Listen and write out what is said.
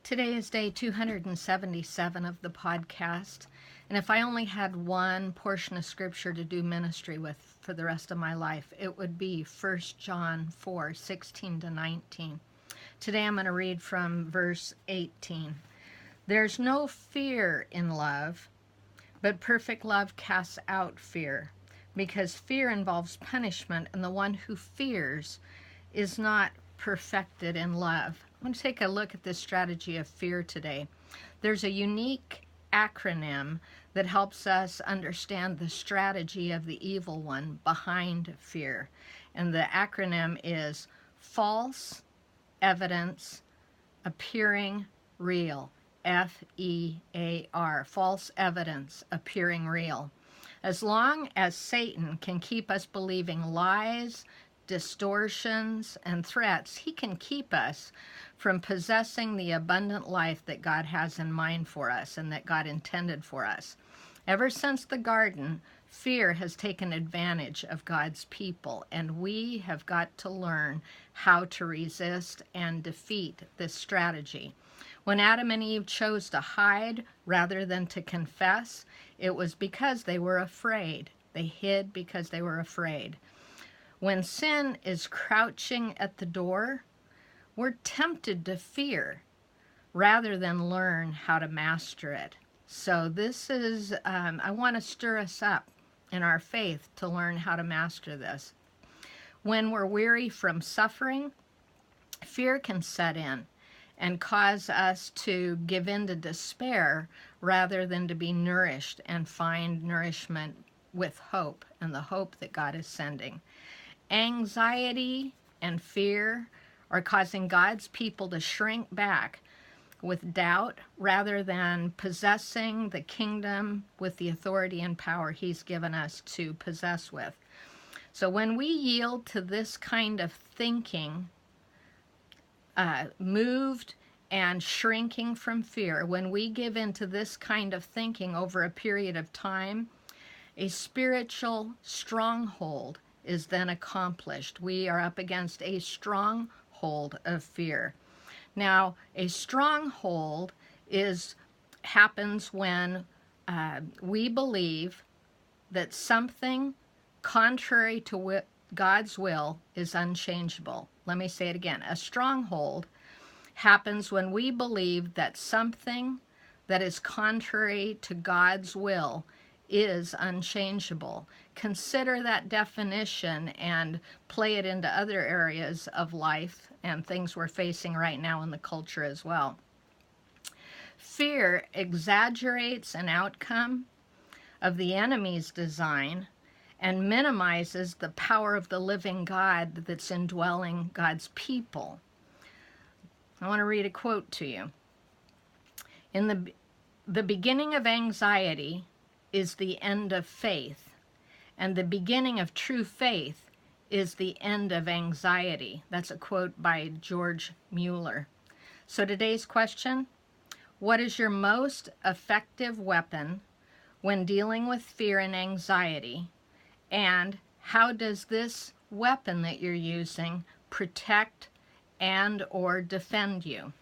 Today is day 277 of the podcast, and if I only had one portion of scripture to do ministry with for the rest of my life, it would be 1 John 4:16 to 19. Today I'm going to read from verse 18. There's no fear in love, but perfect love casts out fear, because fear involves punishment, and the one who fears is not perfected in love. I want to take a look at this strategy of fear today. There's a unique acronym that helps us understand the strategy of the evil one behind fear. And the acronym is false evidence appearing real. FEAR, false evidence appearing real. As long as Satan can keep us believing lies, distortions, and threats, he can keep us from possessing the abundant life that God has in mind for us and that God intended for us. Ever since the garden, fear has taken advantage of God's people, and we have got to learn how to resist and defeat this strategy. When Adam and Eve chose to hide rather than to confess, it was because they were afraid. They hid because they were afraid. When sin is crouching at the door, we're tempted to fear rather than learn how to master it. So this is, I want to stir us up in our faith to learn how to master this. When we're weary from suffering, fear can set in and cause us to give in to despair rather than to be nourished and find nourishment with hope and the hope that God is sending. Anxiety and fear are causing God's people to shrink back with doubt rather than possessing the kingdom with the authority and power He's given us to possess with. So when we yield to this kind of thinking, moved and shrinking from fear, when we give into this kind of thinking over a period of time, a spiritual stronghold is then accomplished. We are up against a stronghold of fear. Now, a stronghold happens when we believe that something contrary to God's will is unchangeable. Let me say it again. A stronghold happens when we believe that something that is contrary to God's will is unchangeable. Consider that definition and play it into other areas of life and things we're facing right now in the culture as well. Fear exaggerates an outcome of the enemy's design and minimizes the power of the living God that's indwelling God's people. I want to read a quote to you. In the beginning of anxiety is the end of faith, and the beginning of true faith is the end of anxiety. That's a quote by George Mueller. So today's question: what is your most effective weapon when dealing with fear and anxiety? And how does this weapon that you're using protect and or defend you?